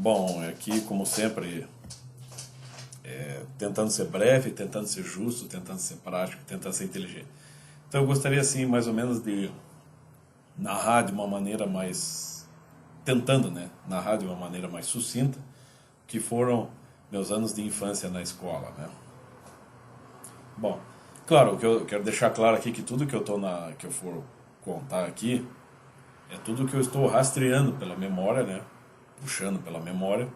Bom, aqui, como sempre, tentando ser breve, tentando ser justo, tentando ser prático, tentando ser inteligente. Então eu gostaria, assim, mais ou menos de narrar de uma maneira mais... Tentando, né? Narrar de uma maneira mais sucinta, que foram meus anos de infância na escola, né? Bom, claro, o que eu quero deixar claro aqui que tudo que que eu for contar aqui é tudo que eu estou rastreando pela memória, né? Puxando pela memória,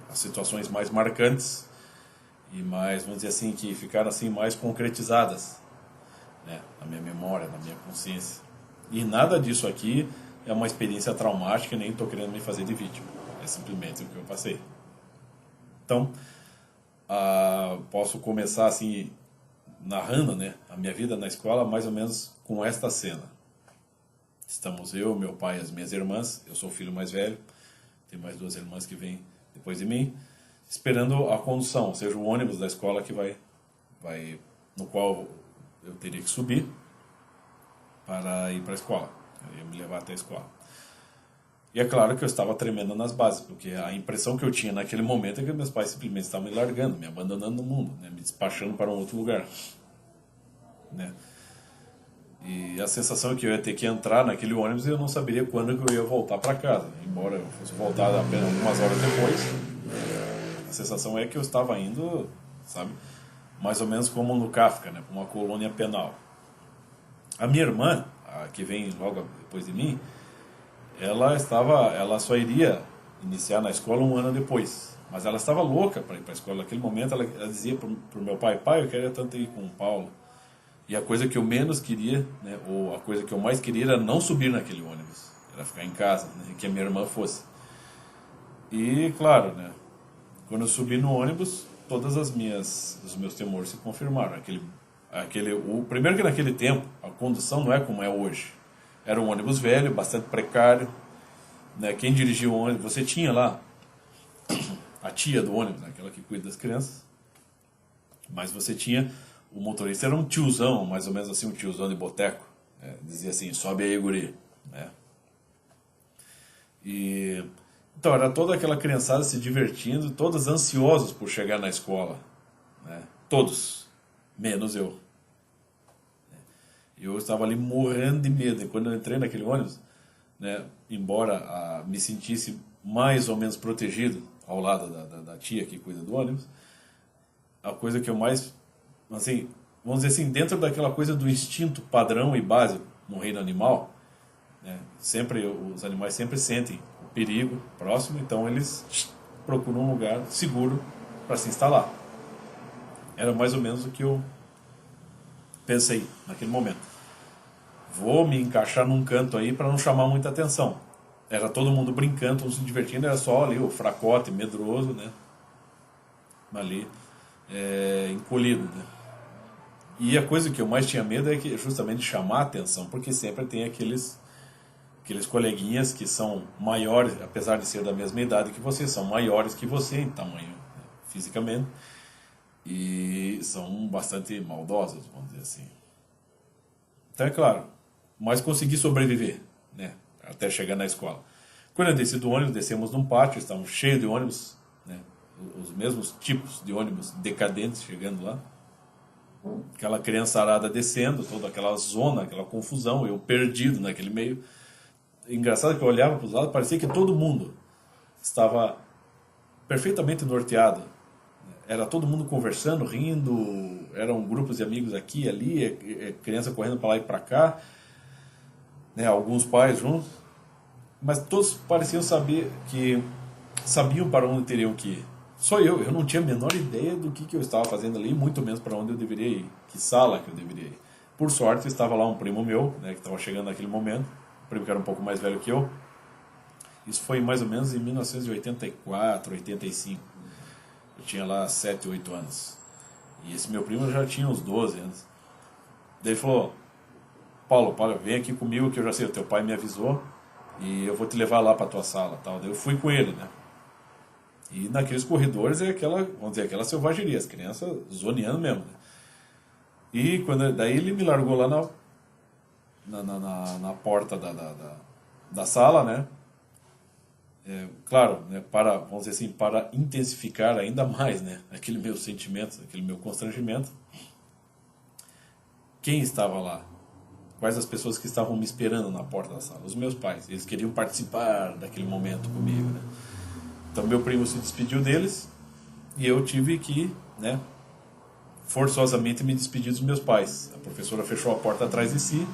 as situações mais marcantes e mais, vamos dizer assim, que ficaram assim mais concretizadas, né, na minha memória, na minha consciência. E nada disso aqui é uma experiência traumática, nem estou querendo me fazer de vítima. É simplesmente o que eu passei. Então, posso começar assim, narrando, né, a minha vida na escola, mais ou menos com esta cena. Estamos eu, meu pai e as minhas irmãs. Eu sou o filho mais velho. Tem mais duas irmãs que vêm depois de mim, esperando a condução, ou seja, o ônibus da escola que no qual eu teria que subir para ir para a escola. Eu ia me levar até a escola. E é claro que eu estava tremendo nas bases, porque a impressão que eu tinha naquele momento é que meus pais simplesmente estavam me largando, me abandonando no mundo, né, me despachando para um outro lugar, né? E a sensação é que eu ia ter que entrar naquele ônibus e eu não saberia quando que eu ia voltar para casa. Embora eu fosse voltar apenas algumas horas depois, a sensação é que eu estava indo, sabe, mais ou menos como no Kafka, né, para uma colônia penal. A minha irmã, a que vem logo depois de mim, ela só iria iniciar na escola um ano depois. Mas ela estava louca para ir para a escola. Naquele momento ela dizia para o meu pai: pai, eu queria tanto ir com o Paulo. E a coisa que eu menos queria, né, ou a coisa que eu mais queria era não subir naquele ônibus. Era ficar em casa, né, que a minha irmã fosse. E, claro, né, quando eu subi no ônibus, os meus temores se confirmaram. O primeiro que naquele tempo, a condução não é como é hoje. Era um ônibus velho, bastante precário, né, quem dirigia o ônibus, você tinha lá a tia do ônibus, né, aquela que cuida das crianças, mas você tinha... O motorista era um tiozão, mais ou menos assim, um tiozão de boteco. Dizia assim: sobe aí, guri. Né? Então, era toda aquela criançada se divertindo, todos ansiosos por chegar na escola. Né? Todos, menos eu. Eu estava ali morrendo de medo. E quando eu entrei naquele ônibus, né, embora me sentisse mais ou menos protegido ao lado da tia que cuida do ônibus, a coisa que eu mais... assim, vamos dizer assim, dentro daquela coisa do instinto padrão e básico no reino animal, né, os animais sempre sentem o perigo próximo, então eles procuram um lugar seguro para se instalar. Era mais ou menos o que eu pensei naquele momento. Vou me encaixar num canto aí para não chamar muita atenção. Era todo mundo brincando, todo mundo se divertindo, era só ali o fracote medroso, né, ali, encolhido, né. E a coisa que eu mais tinha medo é que justamente chamar a atenção, porque sempre tem aqueles coleguinhas que são maiores, apesar de ser da mesma idade que você, são maiores que você em tamanho, né, fisicamente, e são bastante maldosos, vamos dizer assim. Então é claro, mas consegui sobreviver, né, até chegar na escola. Quando eu desci do ônibus, descemos num pátio, estávamos cheios de ônibus, né, os mesmos tipos de ônibus decadentes chegando lá. Aquela criançarada descendo, toda aquela zona, aquela confusão, eu perdido naquele meio. Engraçado que eu olhava para os lados, parecia que todo mundo estava perfeitamente norteado. Era todo mundo conversando, rindo, eram grupos de amigos aqui e ali, criança correndo para lá e para cá, né, alguns pais juntos, mas todos pareciam sabiam para onde teriam que ir. Só eu não tinha a menor ideia do que eu estava fazendo ali, muito menos para onde eu deveria ir, que sala que eu deveria ir. Por sorte, estava lá um primo meu, né, que estava chegando naquele momento, um primo que era um pouco mais velho que eu. Isso foi mais ou menos em 1984, 85. Eu tinha lá 7, 8 anos. E esse meu primo já tinha uns 12 anos. Daí ele falou: Paulo, vem aqui comigo que eu já sei, o teu pai me avisou e eu vou te levar lá para tua sala, tal. Daí eu fui com ele, né? E naqueles corredores é vamos dizer, aquela selvageria, as crianças zoneando mesmo, né? E daí ele me largou lá na porta da sala, né? claro, né, para, vamos dizer assim, para intensificar ainda mais, né, aquele meu sentimento, aquele meu constrangimento, quem estava lá? Quais as pessoas que estavam me esperando na porta da sala? Os meus pais. Eles queriam participar daquele momento comigo, né? Então meu primo se despediu deles e eu tive que, né, forçosamente me despedir dos meus pais. A professora fechou a porta atrás de si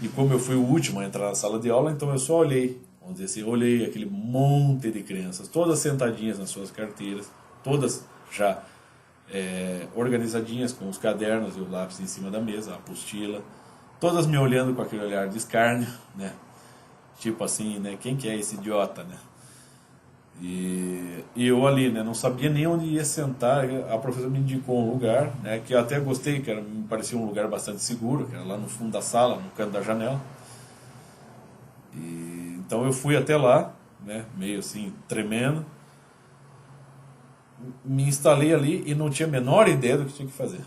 e como eu fui o último a entrar na sala de aula, então eu só olhei, vamos dizer assim, olhei aquele monte de crianças, todas sentadinhas nas suas carteiras, todas já organizadinhas com os cadernos e o lápis em cima da mesa, a apostila, todas me olhando com aquele olhar de escárnio, né? Tipo assim, né? Quem que é esse idiota, né? E eu ali, né? Não sabia nem onde ia sentar. A professora me indicou um lugar, né? Que eu até gostei, que era, me parecia um lugar bastante seguro, que era lá no fundo da sala, no canto da janela. Então eu fui até lá, né? Meio assim, tremendo. Me instalei ali e não tinha a menor ideia do que tinha que fazer.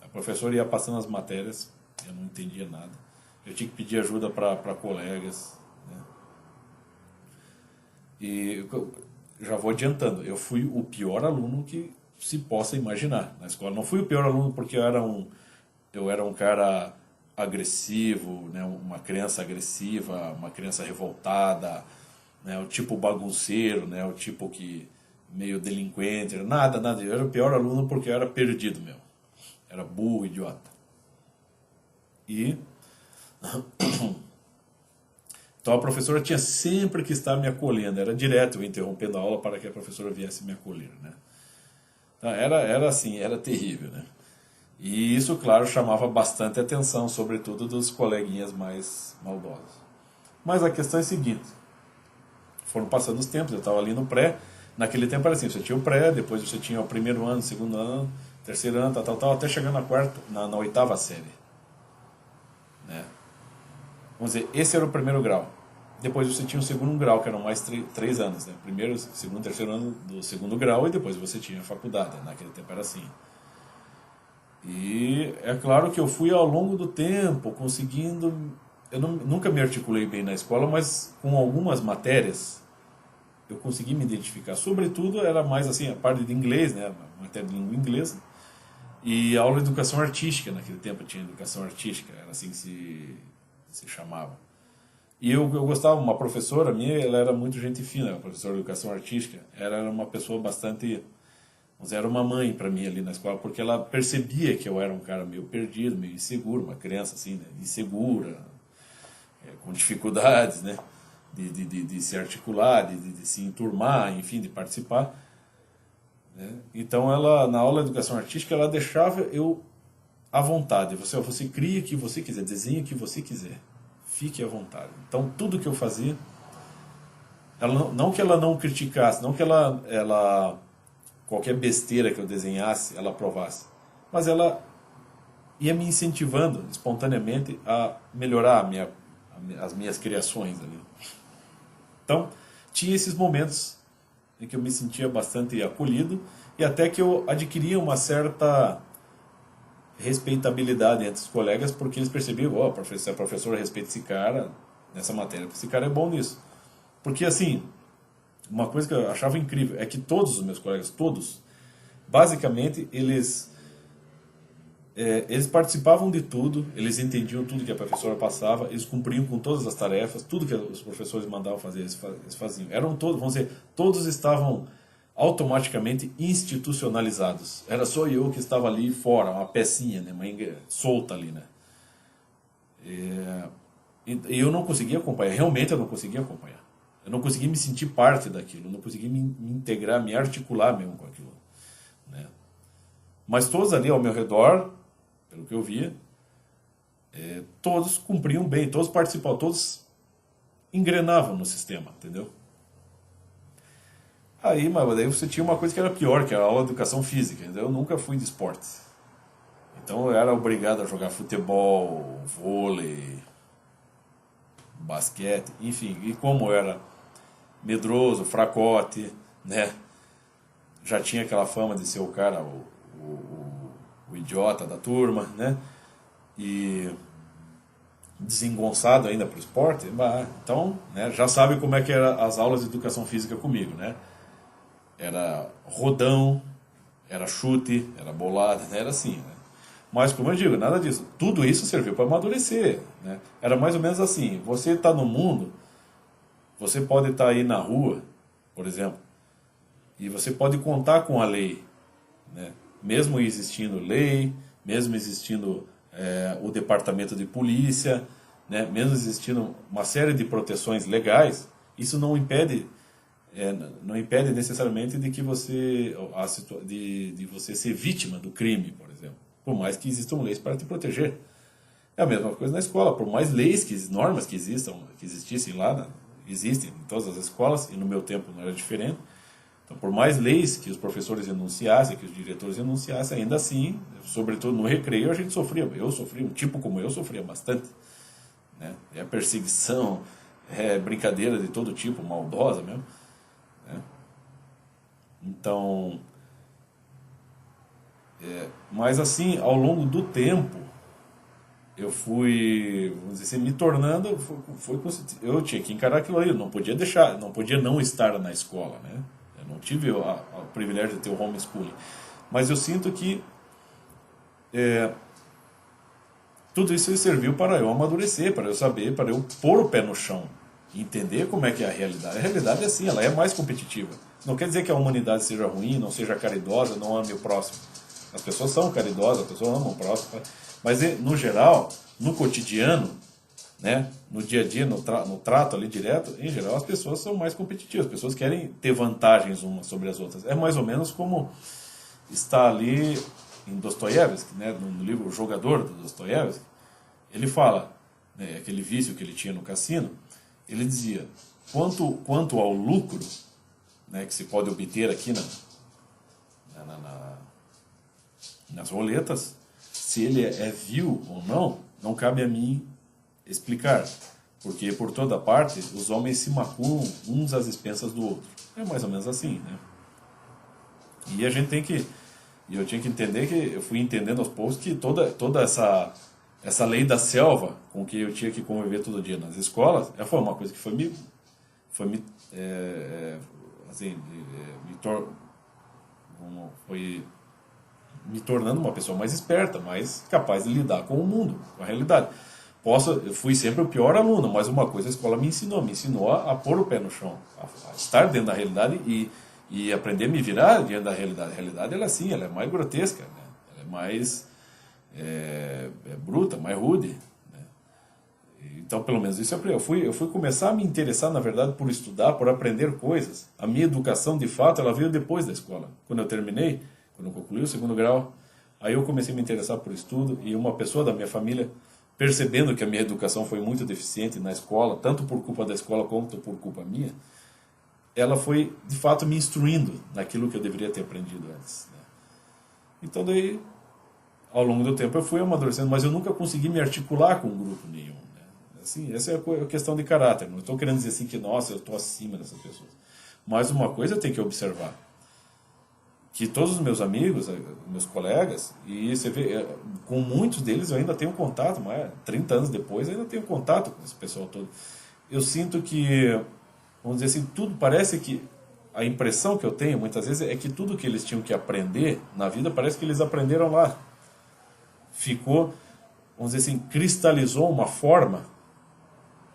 A professora ia passando as matérias, eu não entendia nada. Eu tinha que pedir ajuda para colegas, né? E já vou adiantando, eu fui o pior aluno que se possa imaginar na escola. Não fui o pior aluno porque eu era um cara agressivo, né? Uma criança agressiva, uma criança revoltada, né? O tipo bagunceiro, né? O tipo que meio delinquente, nada, nada. Eu era o pior aluno porque eu era perdido mesmo. Era burro, idiota. E então a professora tinha sempre que estar me acolhendo, era direto eu interrompendo a aula para que a professora viesse me acolher, né? Então, era assim, era terrível, né? E isso, claro, chamava bastante atenção, sobretudo dos coleguinhas mais maldosos. Mas a questão é a seguinte, foram passando os tempos, eu estava ali no pré, naquele tempo era assim, você tinha o pré, depois você tinha o primeiro ano, segundo ano, terceiro ano, tal, até chegar na quarta, na oitava série, né? Vamos dizer, esse era o primeiro grau. Depois você tinha o segundo grau, que eram mais 3 anos, né? Primeiro, segundo, terceiro ano do segundo grau e depois você tinha a faculdade. Naquele tempo era assim. E é claro que eu fui ao longo do tempo conseguindo... Eu nunca me articulei bem na escola, mas com algumas matérias eu consegui me identificar. Sobretudo era mais assim, a parte de inglês, né? A matéria de língua inglesa. E a aula de educação artística, naquele tempo tinha educação artística, era assim que se chamava. E eu gostava, uma professora minha, ela era muito gente fina, a professora de educação artística. Ela era uma pessoa bastante, era uma mãe para mim ali na escola, porque ela percebia que eu era um cara meio perdido, meio inseguro, uma criança assim, né, insegura, com dificuldades, né, de se articular, de se enturmar, enfim, de participar. Né? Então ela, na aula de educação artística, ela deixava eu à vontade. Você cria o que você quiser, desenha o que você quiser. Fique à vontade. Então, tudo que eu fazia, ela não que ela não criticasse, não que ela qualquer besteira que eu desenhasse, ela aprovasse, mas ela ia me incentivando espontaneamente a melhorar as minhas criações ali. Então, tinha esses momentos em que eu me sentia bastante acolhido e até que eu adquiria uma certa respeitabilidade entre os colegas, porque eles percebiam, ó, a professora respeita esse cara nessa matéria, esse cara é bom nisso. Porque, assim, uma coisa que eu achava incrível é que todos os meus colegas, todos, basicamente, eles participavam de tudo, eles entendiam tudo que a professora passava, eles cumpriam com todas as tarefas, tudo que os professores mandavam fazer, eles faziam. Eram todos, vamos dizer, todos estavam automaticamente institucionalizados. Era só eu que estava ali fora, uma pecinha, né, solta ali, né? E eu não conseguia acompanhar, realmente eu não conseguia acompanhar. Eu não conseguia me sentir parte daquilo, eu não conseguia me integrar, me articular mesmo com aquilo, né? Mas todos ali ao meu redor, pelo que eu via, todos cumpriam bem, todos participavam, todos engrenavam no sistema, entendeu? Mas daí você tinha uma coisa que era pior, que era a aula de educação física. Eu nunca fui de esportes. Então eu era obrigado a jogar futebol, vôlei, basquete, enfim. E como eu era medroso, fracote, né? Já tinha aquela fama de ser o cara, o idiota da turma, né? E desengonçado ainda para o esporte, então, né, já sabe como é que eram as aulas de educação física comigo, né? Era rodão, era chute, era bolada, né? Era assim, né? Mas, como eu digo, nada disso. Tudo isso serviu para amadurecer, né? Era mais ou menos assim, você está no mundo, você pode estar aí na rua, por exemplo, e você pode contar com a lei, né? Mesmo existindo lei, mesmo existindo o departamento de polícia, né? Mesmo existindo uma série de proteções legais, isso não impede não impede necessariamente de que você de você ser vítima do crime, por exemplo, por mais que existam leis para te proteger. É a mesma coisa na escola, por mais leis, normas que existissem lá, existem em todas as escolas, e no meu tempo não era diferente. Então, por mais leis que os professores enunciassem, que os diretores enunciassem, ainda assim, sobretudo no recreio, a gente sofria. Eu sofria, um tipo como eu sofria bastante. Né? É perseguição, brincadeira de todo tipo, maldosa mesmo. Né? Então, mas assim, ao longo do tempo, eu fui, vamos dizer assim, me tornando, eu tinha que encarar aquilo ali, eu não podia deixar, não podia não estar na escola, né? Eu não tive o privilégio de ter o homeschooling, mas eu sinto que tudo isso serviu para eu amadurecer, para eu saber, para eu pôr o pé no chão, entender como é que é a realidade. A realidade é assim, ela é mais competitiva. Não quer dizer que a humanidade seja ruim, não seja caridosa, não ame o próximo. As pessoas são caridosas, as pessoas amam o próximo, mas no geral, no cotidiano, né, no dia a dia, no trato ali direto, em geral as pessoas são mais competitivas, as pessoas querem ter vantagens umas sobre as outras. É mais ou menos como está ali em Dostoiévski, né, no livro O Jogador, do Dostoiévski. Ele fala, né, aquele vício que ele tinha no cassino, ele dizia, quanto ao lucro, né, que se pode obter aqui nas roletas, se ele é vil ou não, não cabe a mim explicar, porque por toda parte os homens se maculam uns às expensas do outro. É mais ou menos assim, né? E a gente tem que, e eu tinha que entender, que eu fui entendendo aos poucos que toda essa lei da selva com que eu tinha que conviver todo dia nas escolas, foi uma coisa que foi me tornando uma pessoa mais esperta, mais capaz de lidar com o mundo, com a realidade. Eu fui sempre o pior aluno, mas uma coisa a escola me ensinou a pôr o pé no chão, a estar dentro da realidade e aprender a me virar diante da realidade. A realidade, ela sim, ela é mais grotesca, né? Ela é mais bruta, mais rude. Né? Então, pelo menos isso eu fui começar a me interessar, na verdade, por estudar, por aprender coisas. A minha educação, de fato, ela veio depois da escola. Quando eu concluí o segundo grau, aí eu comecei a me interessar por estudo, e uma pessoa da minha família, percebendo que a minha educação foi muito deficiente na escola, tanto por culpa da escola quanto por culpa minha, ela foi, de fato, me instruindo naquilo que eu deveria ter aprendido antes. Né? Então, daí, ao longo do tempo, eu fui amadurecendo, mas eu nunca consegui me articular com um grupo nenhum. Né? Assim, essa é a questão de caráter. Não estou querendo dizer assim que, nossa, eu estou acima dessas pessoas. Mas uma coisa eu tenho que observar. Que todos os meus amigos, meus colegas, e você vê, com muitos deles eu ainda tenho contato, mas 30 anos depois eu ainda tenho contato com esse pessoal todo. Eu sinto que, vamos dizer assim, tudo parece que, a impressão que eu tenho muitas vezes é que tudo que eles tinham que aprender na vida parece que eles aprenderam lá. Ficou, vamos dizer assim, cristalizou uma forma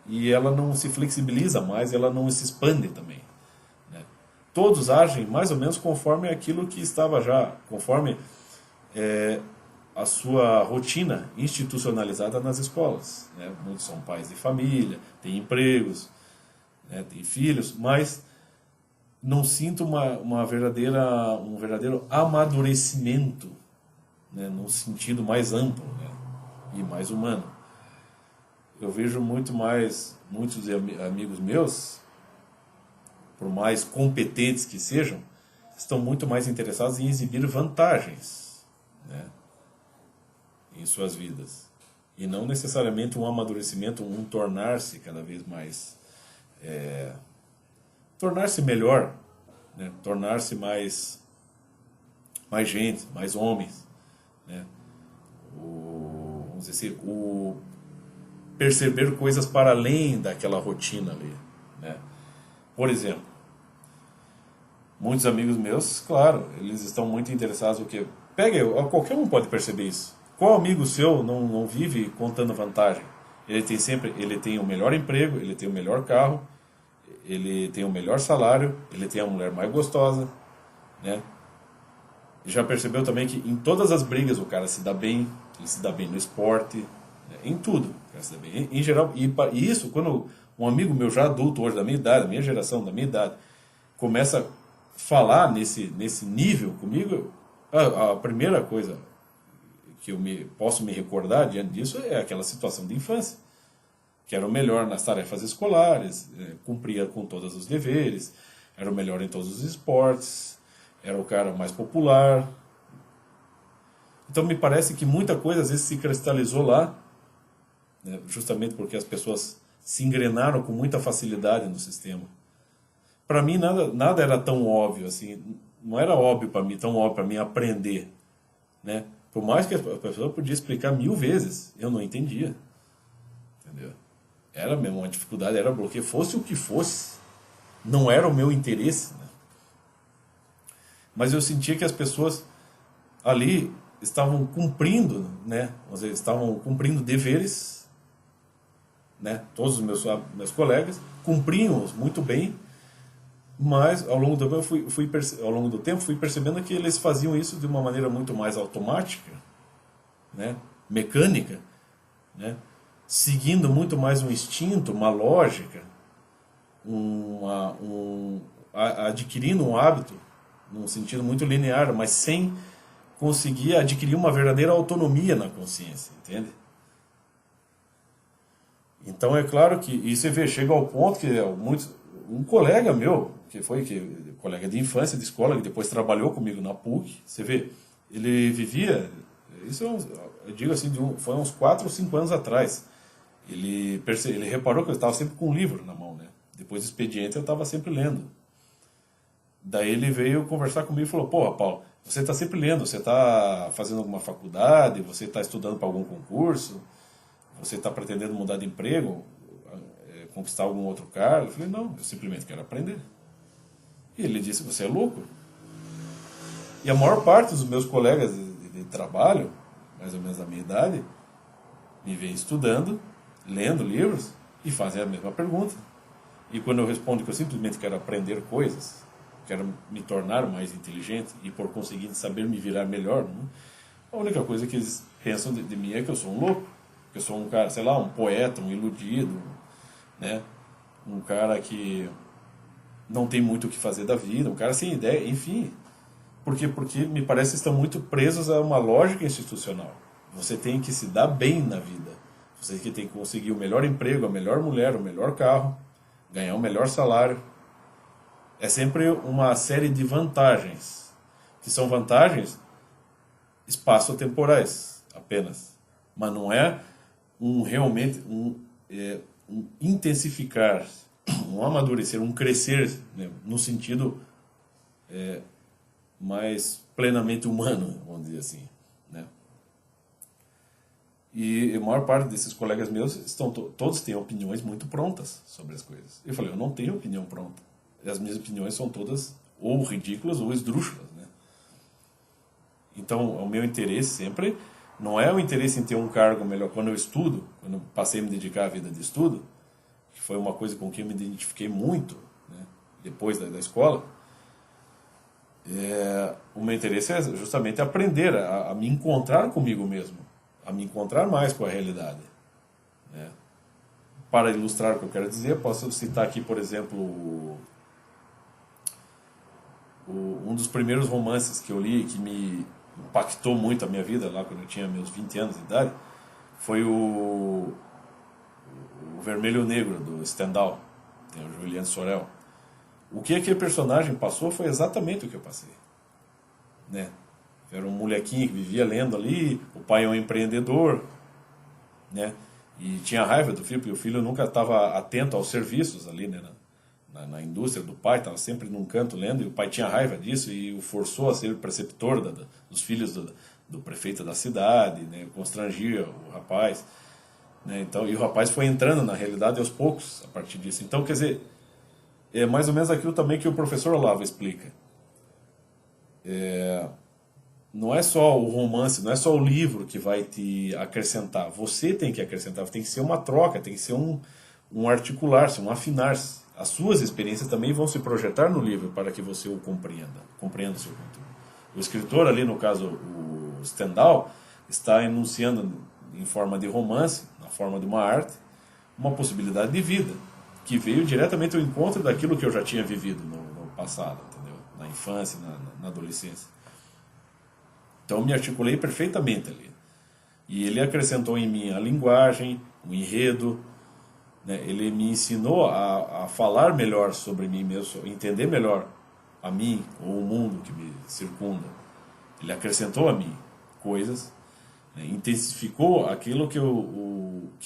e ela não se flexibiliza mais, ela não se expande também. Todos agem mais ou menos conforme aquilo que estava já, conforme a sua rotina institucionalizada nas escolas. Né? Muitos são pais de família, têm empregos, né? Têm filhos, mas não sinto um verdadeiro amadurecimento, né? Num sentido mais amplo, né? E mais humano. Eu vejo muitos amigos meus, por mais competentes que sejam, estão muito mais interessados em exibir vantagens, né, em suas vidas. E não necessariamente um amadurecimento, um tornar-se cada vez mais... tornar-se melhor, né, tornar-se mais gente, mais homens. Né, vamos dizer assim, perceber coisas para além daquela rotina ali, né? Por exemplo, muitos amigos meus, claro, eles estão muito interessados no que... qualquer um pode perceber isso. Qual amigo seu não vive contando vantagem? Ele tem o melhor emprego, ele tem o melhor carro, ele tem o melhor salário, ele tem a mulher mais gostosa, né? Já percebeu também que em todas as brigas o cara se dá bem, ele se dá bem no esporte, né? Em tudo, o cara se dá bem. Em geral, e isso, quando um amigo meu já adulto hoje, da minha idade, da minha geração, da minha idade, começa a falar nesse nível comigo, a primeira coisa que posso me recordar diante disso é aquela situação de infância, que era o melhor nas tarefas escolares, cumpria com todos os deveres, era o melhor em todos os esportes, era o cara mais popular. Então me parece que muita coisa às vezes se cristalizou lá, né, justamente porque as pessoas se engrenaram com muita facilidade no sistema. Para mim nada era tão óbvio assim, não era óbvio para mim, tão óbvio para mim aprender, né? Por mais que a pessoa podia explicar 1000 vezes, eu não entendia, entendeu? Era mesmo uma dificuldade, era bloqueio, fosse o que fosse, não era o meu interesse, né? Mas eu sentia que as pessoas ali estavam cumprindo, né? Ou seja, estavam cumprindo deveres, né? Todos os meus colegas cumpriam-os muito bem, mas ao longo do tempo fui percebendo que eles faziam isso de uma maneira muito mais automática, né? Mecânica, né? Seguindo muito mais um instinto, uma lógica, adquirindo um hábito num sentido muito linear, mas sem conseguir adquirir uma verdadeira autonomia na consciência, entende? Então é claro que e você vê, chega ao ponto que um colega meu, colega de infância, de escola, que depois trabalhou comigo na PUC, você vê, ele vivia, eu digo assim, foi uns 4 ou 5 anos atrás, ele reparou que eu estava sempre com um livro na mão, né? Depois do expediente eu estava sempre lendo. Daí ele veio conversar comigo e falou, pô, Paulo, você está sempre lendo, você está fazendo alguma faculdade, você está estudando para algum concurso, você está pretendendo mudar de emprego, conquistar algum outro cargo? Eu falei, não, eu simplesmente quero aprender. E ele disse, você é louco? E a maior parte dos meus colegas de trabalho, mais ou menos da minha idade, me vem estudando, lendo livros e fazem a mesma pergunta. E quando eu respondo que eu simplesmente quero aprender coisas, quero me tornar mais inteligente e por conseguinte saber me virar melhor, né? A única coisa que eles pensam de mim é que eu sou um louco, que eu sou um cara, sei lá, um poeta, um iludido, né? Um cara que não tem muito o que fazer da vida, um cara sem ideia, enfim. Porque me parece que estão muito presos a uma lógica institucional. Você tem que se dar bem na vida. Você tem que conseguir o melhor emprego, a melhor mulher, o melhor carro, ganhar o melhor salário. É sempre uma série de vantagens, que são vantagens espaço-temporais apenas. Mas não é realmente um intensificar, um amadurecer, um crescer, né, no sentido mais plenamente humano, vamos dizer assim, né? E a maior parte desses colegas meus todos têm opiniões muito prontas sobre as coisas. Eu falei, eu não tenho opinião pronta. As minhas opiniões são todas ou ridículas ou esdrúxulas, né? Então, o meu interesse sempre não é o interesse em ter um cargo melhor. Quando eu estudo, quando eu passei a me dedicar à vida de estudo, que foi uma coisa com que eu me identifiquei muito, né, depois da escola, o meu interesse é justamente aprender a me encontrar comigo mesmo, a me encontrar mais com a realidade, né? Para ilustrar o que eu quero dizer, posso citar aqui, por exemplo, um dos primeiros romances que eu li que me impactou muito a minha vida, lá quando eu tinha meus 20 anos de idade, foi o Vermelho e Negro, do Stendhal, tem o Julian Sorel. O que aquele personagem passou foi exatamente o que eu passei, né? Era um molequinho que vivia lendo ali, o pai é um empreendedor, né? E tinha raiva do filho, porque o filho nunca estava atento aos serviços ali, né, na indústria do pai, estava sempre num canto lendo, e o pai tinha raiva disso e o forçou a ser preceptor dos filhos do prefeito da cidade, né? Constrangia o rapaz. né? Então, e o rapaz foi entrando na realidade aos poucos a partir disso. Então, quer dizer, é mais ou menos aquilo também que o professor Olavo explica. Não é só o romance, não é só o livro que vai te acrescentar. Você tem que acrescentar, tem que ser uma troca, tem que ser um articular-se, um afinar-se. As suas experiências também vão se projetar no livro para que você o compreenda o seu conteúdo. O escritor ali, no caso o Stendhal, está enunciando em forma de romance, na forma de uma arte, uma possibilidade de vida, que veio diretamente ao encontro daquilo que eu já tinha vivido no passado, entendeu? Na infância, na adolescência. Então eu me articulei perfeitamente ali. E ele acrescentou em mim a linguagem, o enredo, né? Ele me ensinou a falar melhor sobre mim mesmo, entender melhor a mim ou o mundo que me circunda. Ele acrescentou a mim coisas, né? Intensificou aquilo que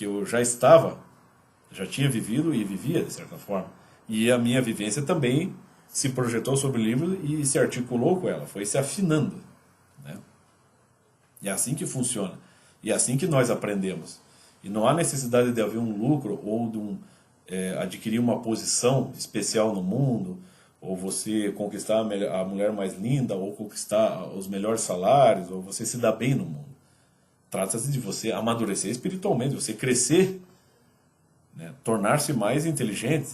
eu já tinha vivido e vivia de certa forma. E a minha vivência também se projetou sobre o livro e se articulou com ela, foi se afinando, né? E é assim que funciona. E é assim que nós aprendemos. E não há necessidade de haver um lucro ou de adquirir uma posição especial no mundo, ou você conquistar a mulher mais linda, ou conquistar os melhores salários, ou você se dar bem no mundo. Trata-se de você amadurecer espiritualmente, você crescer, né? Tornar-se mais inteligente,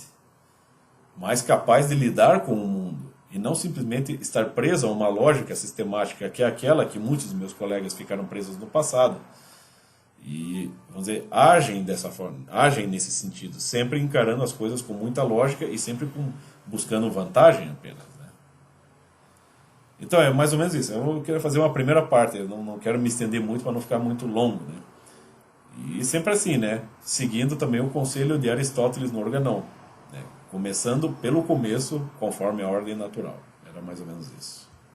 mais capaz de lidar com o mundo, e não simplesmente estar preso a uma lógica sistemática que é aquela que muitos dos meus colegas ficaram presos no passado. E, vamos dizer, agem dessa forma, agem nesse sentido, sempre encarando as coisas com muita lógica e sempre buscando vantagem apenas, né? Então é mais ou menos isso. Eu quero fazer uma primeira parte, eu não quero me estender muito para não ficar muito longo, né? E sempre assim, né? Seguindo também o conselho de Aristóteles no Organon, né? Começando pelo começo, conforme a ordem natural. Era mais ou menos isso.